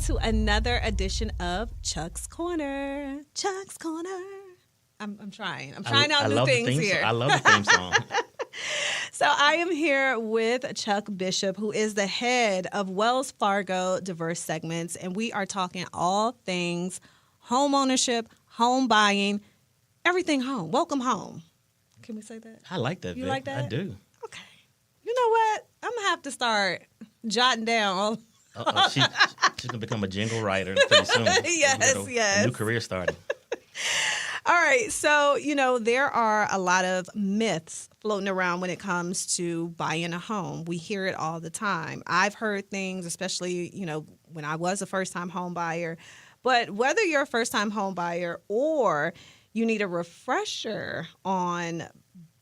to another edition of Chuck's Corner. Chuck's Corner. I'm trying. I'm trying out new things here. I love the theme song. So I am here with Chuck Bishop, who is the head of Wells Fargo Diverse Segments, and we are talking all things home ownership, home buying, everything home. Welcome home. Can we say that? I like that. You Vic. like that? I do. Okay. You know what? I'm going to have to start jotting down all. She's going to become a jingle writer pretty soon. Yes. A new career starting. All right. So, there are a lot of myths floating around when it comes to buying a home. We hear it all the time. I've heard things, especially, when I was a first-time home buyer. But whether you're a first-time home buyer or you need a refresher on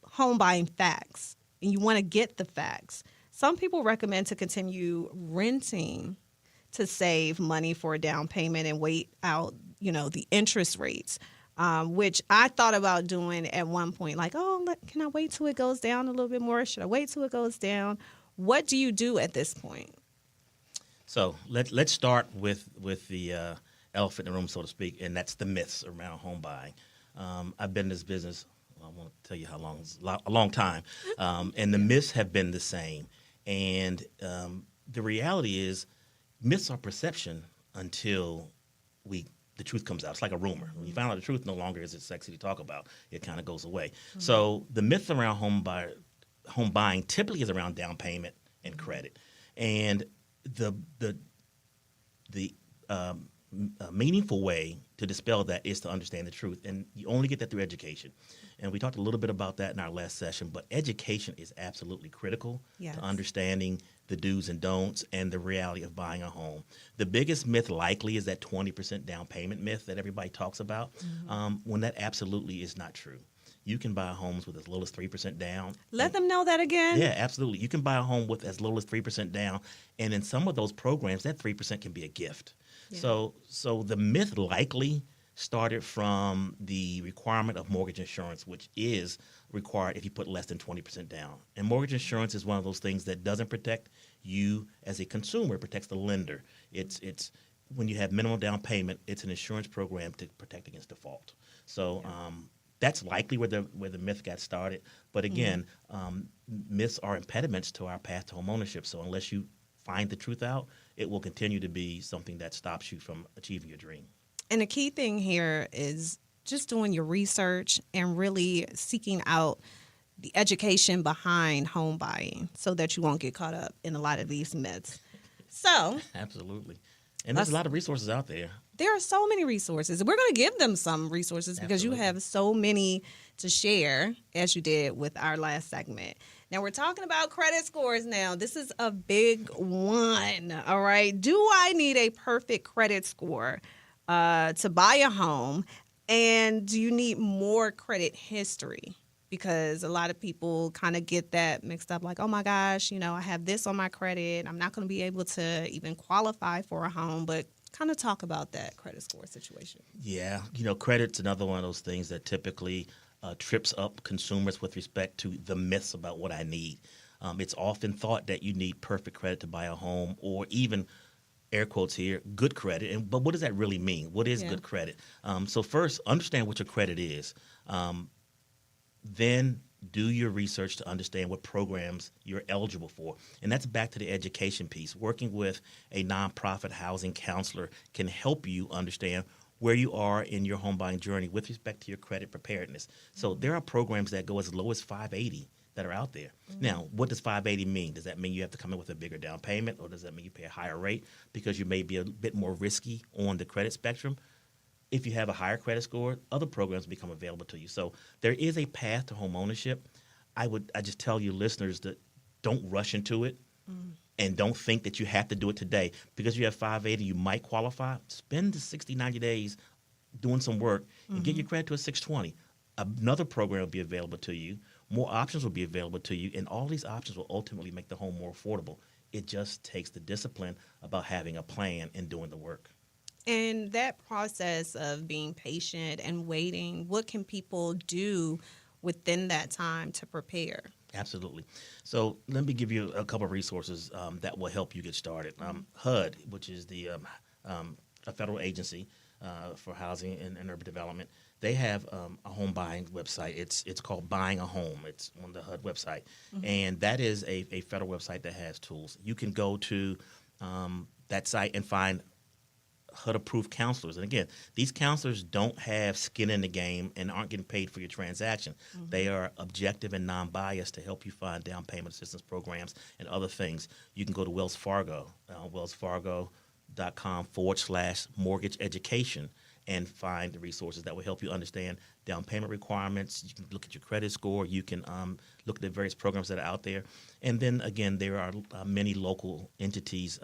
home buying facts and you want to get the facts, some people recommend to continue renting to save money for a down payment and wait out, the interest rates. Which I thought about doing at one point, like, can I wait till it goes down a little bit more? Should I wait till it goes down? What do you do at this point? So let's start with the elephant in the room, so to speak, and that's the myths around home buying. I've been in this business, I won't tell you how long, a long time, and the myths have been the same. And the reality is myths are perception until the truth comes out. It's like a rumor. When you find out the truth, no longer is it sexy to talk about. It kind of goes away. Mm-hmm. So the myth around home buying typically is around down payment and credit. And the meaningful way to dispel that is to understand the truth. And you only get that through education. And we talked a little bit about that in our last session, but education is absolutely critical to understanding the do's and don'ts and the reality of buying a home. The biggest myth likely is that 20% down payment myth that everybody talks about, when that absolutely is not true. You can buy homes with as little as 3% down. Let them know that again. Yeah, absolutely. You can buy a home with as little as 3% down, and in some of those programs, that 3% can be a gift. Yeah. So the myth likely started from the requirement of mortgage insurance, which is required if you put less than 20% down. And mortgage insurance is one of those things that doesn't protect you as a consumer, it protects the lender. It's when you have minimum down payment, it's an insurance program to protect against default. So that's likely where the myth got started. But again, myths are impediments to our path to home ownership. So unless you find the truth out, it will continue to be something that stops you from achieving your dream. And the key thing here is just doing your research and really seeking out the education behind home buying so that you won't get caught up in a lot of these myths. So absolutely. And there's a lot of resources out there. There are so many resources. We're going to give them some resources because you have so many to share, as you did with our last segment. Now, we're talking about credit scores now. This is a big one, all right? Do I need a perfect credit score to buy a home? And do you need more credit history? Because a lot of people kind of get that mixed up, like, oh my gosh, I have this on my credit. I'm not going to be able to even qualify for a home, but kind of talk about that credit score situation. Yeah, credit's another one of those things that typically trips up consumers with respect to the myths about what I need. It's often thought that you need perfect credit to buy a home, or even, air quotes here, good credit. But what does that really mean? What is good credit? So first, understand what your credit is. Then do your research to understand what programs you're eligible for. And that's back to the education piece. Working with a nonprofit housing counselor can help you understand where you are in your home buying journey with respect to your credit preparedness. So there are programs that go as low as $580 that are out there. Mm-hmm. Now, what does $580 mean? Does that mean you have to come in with a bigger down payment, or does that mean you pay a higher rate because you may be a bit more risky on the credit spectrum? If you have a higher credit score, other programs become available to you. So there is a path to home ownership. I just tell you listeners that don't rush into it and don't think that you have to do it today. Because you have $580, you might qualify. Spend the 60, 90 days doing some work and get your credit to a 620. Another program will be available to you. More options will be available to you. And all these options will ultimately make the home more affordable. It just takes the discipline about having a plan and doing the work. And that process of being patient and waiting, what can people do within that time to prepare? Absolutely. So let me give you a couple of resources that will help you get started. HUD, which is the a federal agency for housing and urban development. They have a home buying website. It's called Buying a Home. It's on the HUD website, and that is a federal website that has tools. You can go to that site and find HUD-approved counselors. And again, these counselors don't have skin in the game and aren't getting paid for your transaction. They are objective and non-biased to help you find down payment assistance programs and other things. You can go to Wells Fargo, wellsfargo.com/mortgage education, and find the resources that will help you understand down payment requirements. You can look at your credit score. You can look at the various programs that are out there. And then, again, there are many local entities,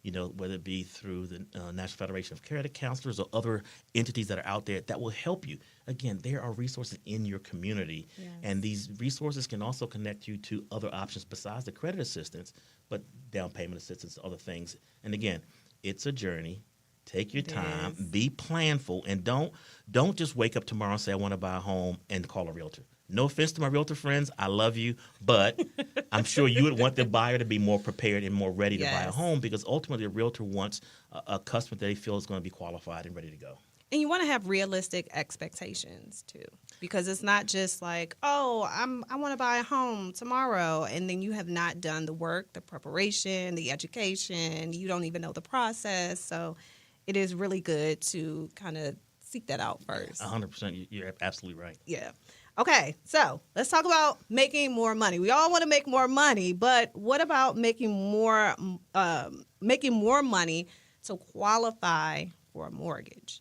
whether it be through the National Federation of Credit Counselors or other entities that are out there that will help you. Again, there are resources in your community, and these resources can also connect you to other options besides the credit assistance, but down payment assistance, other things. And again, it's a journey. Take your time, be planful, and don't just wake up tomorrow and say, I want to buy a home and call a realtor. No offense to my realtor friends, I love you, but I'm sure you would want the buyer to be more prepared and more ready to buy a home, because ultimately a realtor wants a customer that they feel is going to be qualified and ready to go. And you want to have realistic expectations too, because it's not just like, oh, I want to buy a home tomorrow, and then you have not done the work, the preparation, the education. You don't even know the process, so it is really good to kind of seek that out first. 100%. You're absolutely right. Yeah. Okay, so let's talk about making more money. We all want to make more money, but what about making more money to qualify for a mortgage?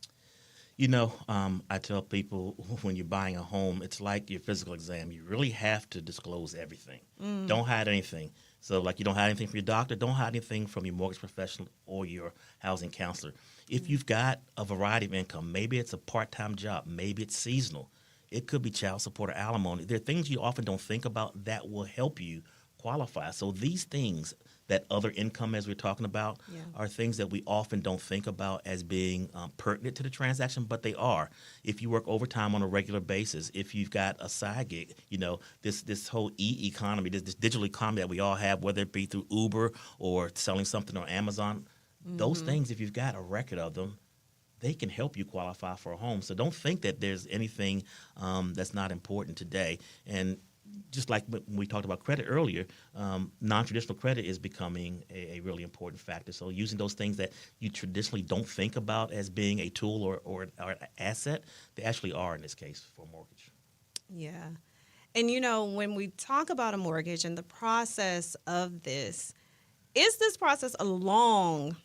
I tell people when you're buying a home, it's like your physical exam. You really have to disclose everything. Don't hide anything. So like you don't hide anything from your doctor, don't hide anything from your mortgage professional or your housing counselor. If you've got a variety of income, maybe it's a part-time job, maybe it's seasonal, it could be child support or alimony. There are things you often don't think about that will help you qualify. So these things, that other income as we're talking about, are things that we often don't think about as being pertinent to the transaction, but they are. If you work overtime on a regular basis, if you've got a side gig, this whole economy, this digital economy that we all have, whether it be through Uber or selling something on Amazon, those things, if you've got a record of them, they can help you qualify for a home. So don't think that there's anything that's not important today. And just like when we talked about credit earlier, non-traditional credit is becoming a really important factor. So using those things that you traditionally don't think about as being a tool or an asset, they actually are in this case for a mortgage. Yeah. And, when we talk about a mortgage and the process of this, is this process a long,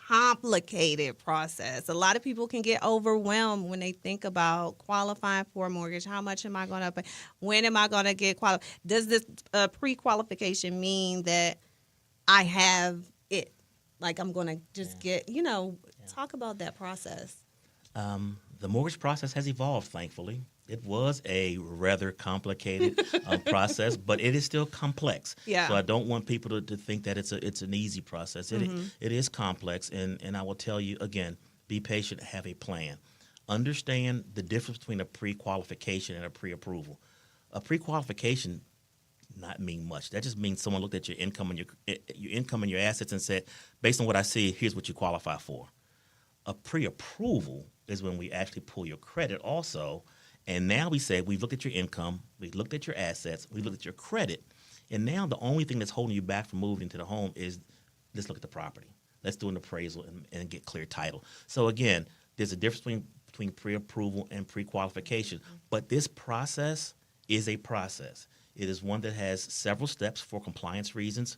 complicated process? A lot of people can get overwhelmed when they think about qualifying for a mortgage. How much am I going to pay? When am I going to get qualified? Does this pre-qualification mean that I have it? Like I'm going to just get, talk about that process. The mortgage process has evolved, thankfully. It was a rather complicated process, but it is still complex. Yeah. So I don't want people to think that it's an easy process. It is complex, and I will tell you again, be patient, have a plan. Understand the difference between a pre-qualification and a pre-approval. A pre-qualification not mean much. That just means someone looked at your income and your assets and said, based on what I see, here's what you qualify for. A pre-approval is when we actually pull your credit also. And now we say, we've looked at your income, we've looked at your assets, we've looked at your credit, and now the only thing that's holding you back from moving into the home is let's look at the property. Let's do an appraisal and get clear title. So again, there's a difference between pre-approval and pre-qualification. But this process is a process. It is one that has several steps for compliance reasons.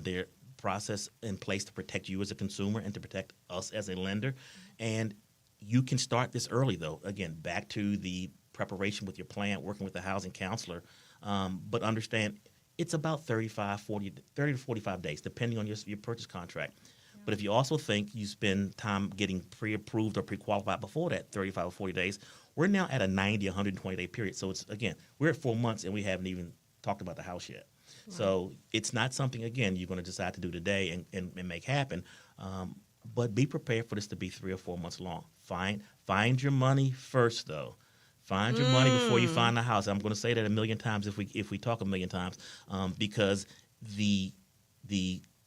There are process in place to protect you as a consumer and to protect us as a lender. And you can start this early, though. Again, back to the preparation with your plan, working with the housing counselor. But understand, it's about 30 to 45 days, depending on your purchase contract. Yeah. But if you also think you spend time getting pre-approved or pre-qualified before that 35 or 40 days, we're now at a 90, 120-day period. So, we're at 4 months, and we haven't even talked about the house yet. Right. So it's not something, again, you're going to decide to do today and make happen. But be prepared for this to be 3 or 4 months long. Find your money first, though. Find your money before you find the house. I'm going to say that a million times if we talk a million times, because the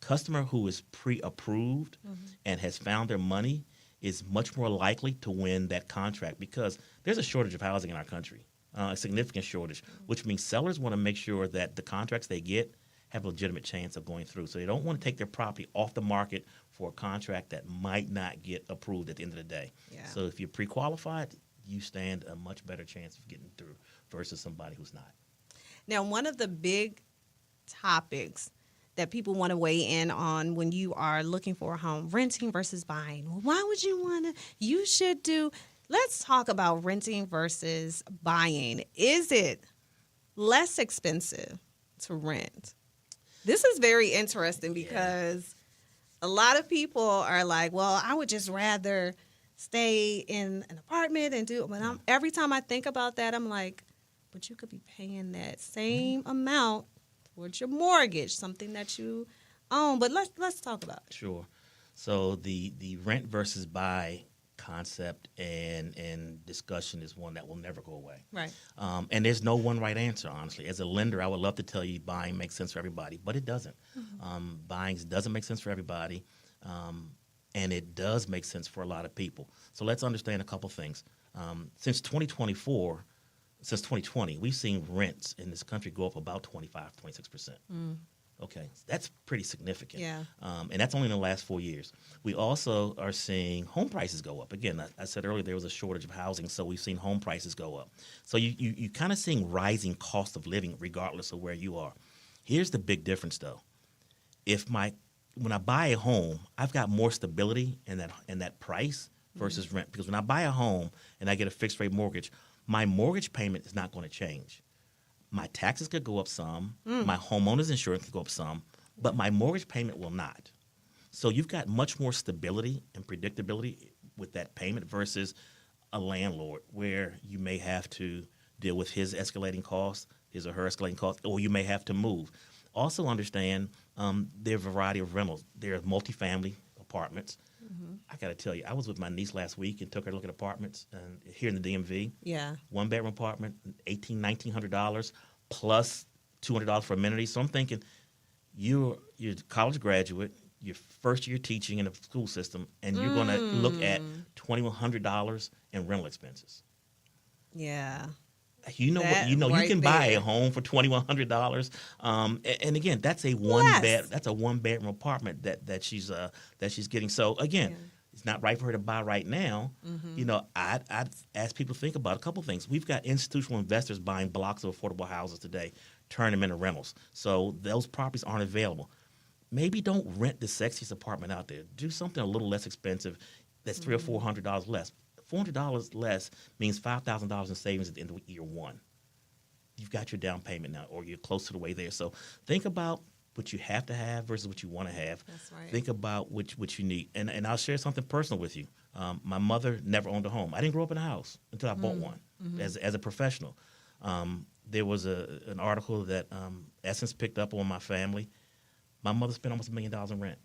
customer who is pre-approved and has found their money is much more likely to win that contract because there's a shortage of housing in our country, a significant shortage, which means sellers want to make sure that the contracts they get have a legitimate chance of going through. So they don't want to take their property off the market for a contract that might not get approved at the end of the day. Yeah. So if you're pre-qualified, you stand a much better chance of getting through versus somebody who's not. Now, one of the big topics that people want to weigh in on when you are looking for a home, renting versus buying. Well, why would you want to? You should do. Let's talk about renting versus buying. Is it less expensive to rent? This is very interesting because a lot of people are like, well, I would just rather stay in an apartment and do it. But every time I think about that, I'm like, but you could be paying that same amount towards your mortgage, something that you own. But let's talk about it. Sure. So the rent versus buy concept and discussion is one that will never go away. Right. And there's no one right answer, honestly. As a lender, I would love to tell you buying makes sense for everybody, but it doesn't. Buying doesn't make sense for everybody, and it does make sense for a lot of people. So let's understand a couple things. Since 2020, we've seen rents in this country go up about 25, 26%. Okay, that's pretty significant. Yeah. And that's only in the last 4 years. We also are seeing home prices go up. Again, I said earlier there was a shortage of housing, so we've seen home prices go up. So you kind of seeing rising cost of living regardless of where you are. Here's the big difference, though. When I buy a home, I've got more stability in that price versus rent. Because when I buy a home and I get a fixed rate mortgage, my mortgage payment is not going to change. My taxes could go up some, my homeowner's insurance could go up some, but my mortgage payment will not. So you've got much more stability and predictability with that payment versus a landlord where you may have to deal with his escalating costs, his or her escalating costs, or you may have to move. Also understand there are a variety of rentals. There are multifamily apartments. I got to tell you, I was with my niece last week and took her to look at apartments here in the DMV. Yeah. One bedroom apartment, $1,900 plus $200 for amenities. So I'm thinking, you're a college graduate, your first year teaching in the school system, and you're going to look at $2,100 in rental expenses. Yeah. You know That you right can buy there. a home for $2,100, and again, that's a one bedroom apartment that she's getting. So again, it's not right for her to buy right now. You know, I'd ask people to think about a couple things. We've got institutional investors buying blocks of affordable houses today, turn them into rentals. So those properties aren't available. Maybe don't rent the sexiest apartment out there. Do something a little less expensive. That's $300 or $400 less. $400 less means $5,000 in savings at the end of year one. You've got your down payment now, or you're close to the way there. So think about what you have to have versus what you want to have. That's right. Think about what you need. And I'll share something personal with you. My mother never owned a home. I didn't grow up in a house until I bought one as a professional. There was an article that Essence picked up on my family. My mother spent almost $1 million in rent.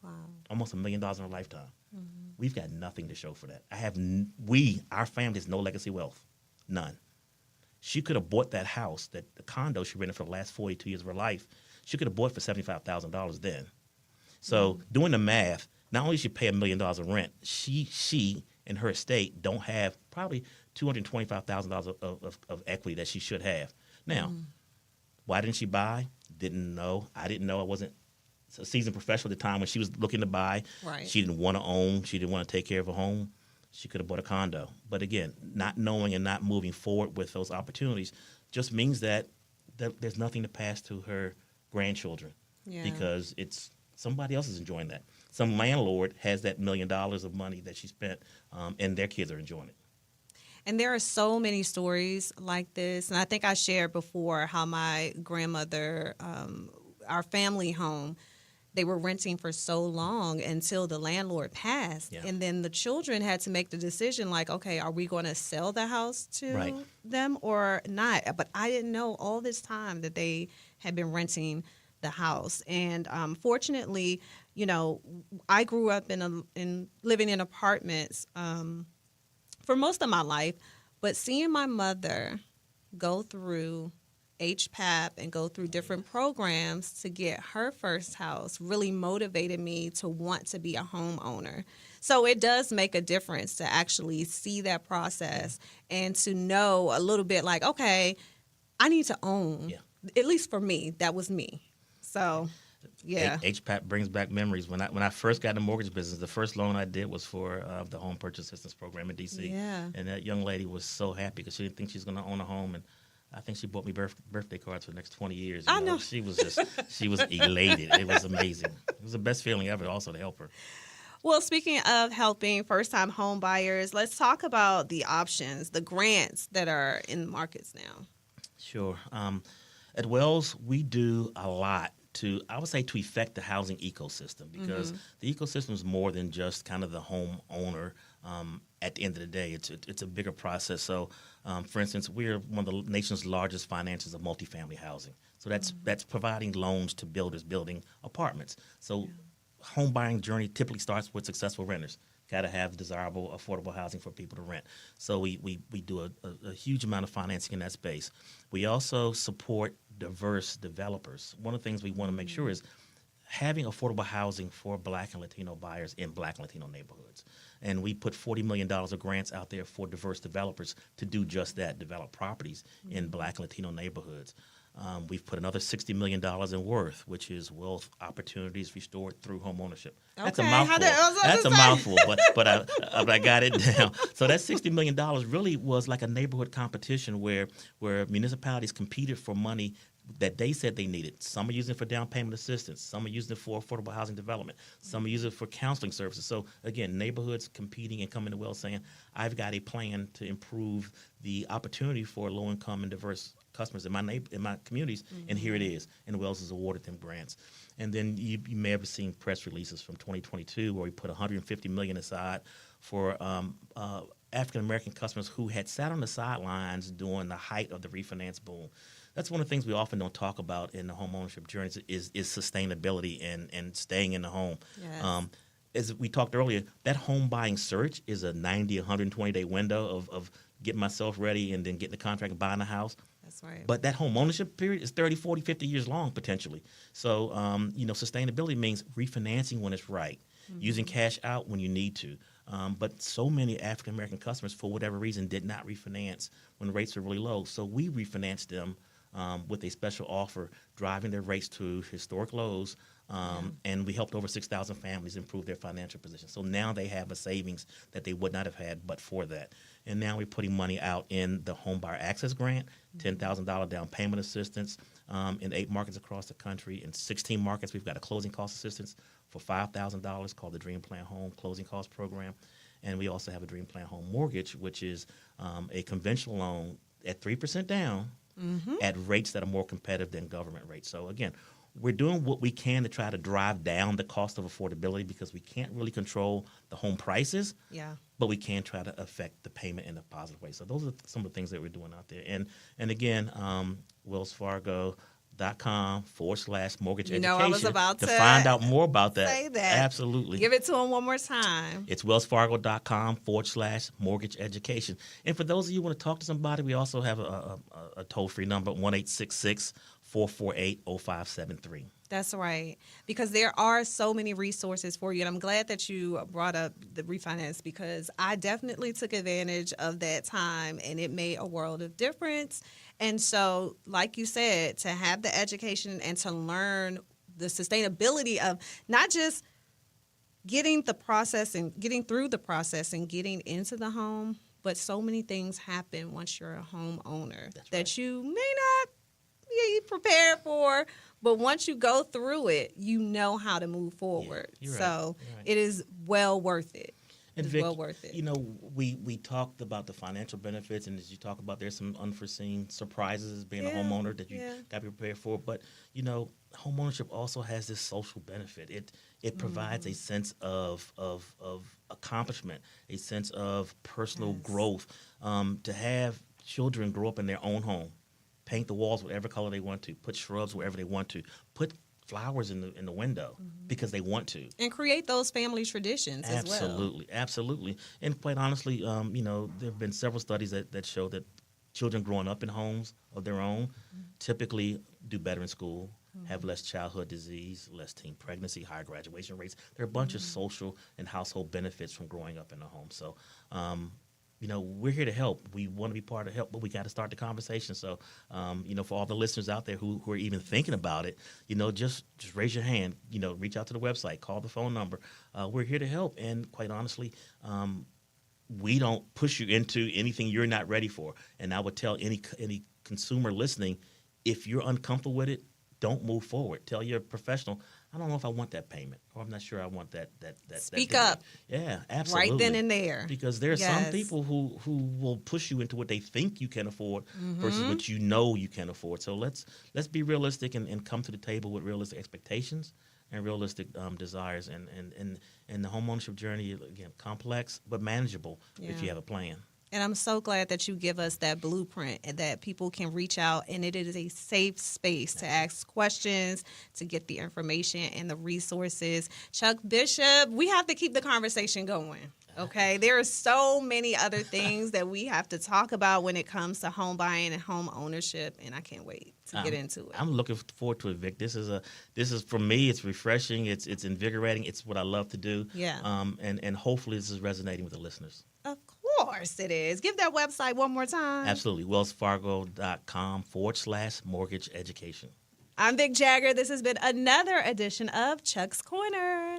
Wow. Almost $1 million in her lifetime. We've got nothing to show for that. Our family has no legacy wealth, none. She could have bought that house, the condo she rented for the last 42 years of her life. She could have bought it for $75,000 then. So doing the math, not only does she pay $1 million in rent, she and her estate don't have probably $225,000 of equity that she should have. Now, why didn't she buy? Didn't know. I didn't know. I wasn't a seasoned professional at the time when she was looking to buy. Right. She didn't want to own. She didn't want to take care of a home. She could have bought a condo. But again, not knowing and not moving forward with those opportunities just means that there's nothing to pass to her grandchildren because it's somebody else is enjoying that. Some landlord has that $1 million of money that she spent, and their kids are enjoying it. And there are so many stories like this. And I think I shared before how my grandmother, our family home, they were renting for so long until the landlord passed. Yeah. And then the children had to make the decision like, okay, are we going to sell the house to them or not? But I didn't know all this time that they had been renting the house. And fortunately, you know, I grew up in living in apartments for most of my life, but seeing my mother go through HPAP and go through different programs to get her first house really motivated me to want to be a homeowner. So it does make a difference to actually see that process and to know a little bit like, okay, I need to own. Yeah. At least for me, that was me. So, yeah. HPAP brings back memories. When I first got in the mortgage business, the first loan I did was for the Home Purchase Assistance Program in D.C. Yeah. And that young lady was so happy because she didn't think she was going to own a home. And I think she bought me birthday cards for the next 20 years. I know. She was elated. It was amazing. It was the best feeling ever also to help her. Well, speaking of helping first-time home buyers, let's talk about the options, the grants that are in the markets now. Sure. At Wells, we do a lot to affect the housing ecosystem because the ecosystem is more than just kind of the homeowner. At the end of the day, it's a bigger process. So, for instance, we're one of the nation's largest financiers of multifamily housing. So that's providing loans to builders building apartments. So, home buying journey typically starts with successful renters. Got to have desirable, affordable housing for people to rent. So we do a huge amount of financing in that space. We also support diverse developers. One of the things we want to make sure is having affordable housing for Black and Latino buyers in Black and Latino neighborhoods. And we put $40 million of grants out there for diverse developers to do just that, develop properties in Black and Latino neighborhoods. We've put another $60 million in Worth, which is wealth opportunities restored through homeownership. That's a mouthful. That's a mouthful, but I got it down. So that $60 million really was like a neighborhood competition where municipalities competed for money that they said they needed. Some are using it for down payment assistance. Some are using it for affordable housing development. Some are using it for counseling services. So, again, neighborhoods competing and coming to Wells saying, I've got a plan to improve the opportunity for low-income and diverse customers in my communities, and here it is. And Wells has awarded them grants. And then you may have seen press releases from 2022 where we put $150 million aside for African-American customers who had sat on the sidelines during the height of the refinance boom. That's one of the things we often don't talk about in the homeownership journey is sustainability and staying in the home. Yes. As we talked earlier, that home buying search is a 90, 120-day window of getting myself ready and then getting the contract and buying a house. That's right. But that home ownership period is 30, 40, 50 years long potentially. So, sustainability means refinancing when it's right, using cash out when you need to. But so many African-American customers, for whatever reason, did not refinance when rates were really low. So we refinanced them with a special offer, driving their rates to historic lows. And we helped over 6,000 families improve their financial position. So now they have a savings that they would not have had but for that. And now we're putting money out in the Home Buyer Access Grant, $10,000 down payment assistance in 8 markets across the country. In 16 markets, we've got a closing cost assistance for $5,000 called the Dream Plan Home Closing Cost Program. And we also have a Dream Plan Home Mortgage, which is a conventional loan at 3% down at rates that are more competitive than government rates. So, again, we're doing what we can to try to drive down the cost of affordability because we can't really control the home prices, but we can try to affect the payment in a positive way. So those are some of the things that we're doing out there. And again, wellsfargo.com/mortgage education I was about to find out more about that. Say that. Absolutely. Give it to them one more time. It's wellsfargo.com/mortgage education. And for those of you who want to talk to somebody, we also have a toll-free number, 1-866-448-0573. That's right. Because there are so many resources for you. And I'm glad that you brought up the refinance because I definitely took advantage of that time and it made a world of difference. And so, like you said, to have the education and to learn the sustainability of not just getting the process and getting through the process and getting into the home, but so many things happen once you're a homeowner that you may not be prepared for. But once you go through it, you know how to move forward. Yeah, so right. It is well worth it. And it's Vic, well worth it. We talked about the financial benefits, and as you talk about, there's some unforeseen surprises as being a homeowner that you got to be prepared for. But homeownership also has this social benefit. It provides a sense of accomplishment, a sense of personal growth. To have children grow up in their own home, paint the walls whatever color they want to, put shrubs wherever they want to, put flowers in the window because they want to. And create those family traditions as well. Absolutely. And quite honestly, there have been several studies that show that children growing up in homes of their own typically do better in school, have less childhood disease, less teen pregnancy, higher graduation rates. There are a bunch of social and household benefits from growing up in a home. So, we're here to help. We want to be part of help, but we got to start the conversation. So, for all the listeners out there who are even thinking about it, just raise your hand. Reach out to the website, call the phone number. We're here to help. And quite honestly, we don't push you into anything you're not ready for. And I would tell any consumer listening, if you're uncomfortable with it, don't move forward. Tell your professional, I don't know if I want that payment, or I'm not sure I want that. Speak that up. Yeah, absolutely. Right then and there. Because there are some people who will push you into what they think you can afford versus what you know you can afford. So let's be realistic and come to the table with realistic expectations and realistic desires. And the homeownership journey, again, complex but manageable if you have a plan. And I'm so glad that you give us that blueprint and that people can reach out, and it is a safe space to ask questions, to get the information and the resources. Chuck Bishop, we have to keep the conversation going. Okay, there are so many other things that we have to talk about when it comes to home buying and home ownership, and I can't wait to get into it. I'm looking forward to it, Vic. This is for me. It's refreshing. It's invigorating. It's what I love to do. Yeah. And hopefully this is resonating with the listeners. Of course it is. Give that website one more time. Absolutely. wellsfargo.com/mortgage education. I'm Vic Jagger. This has been another edition of Chuck's Corner.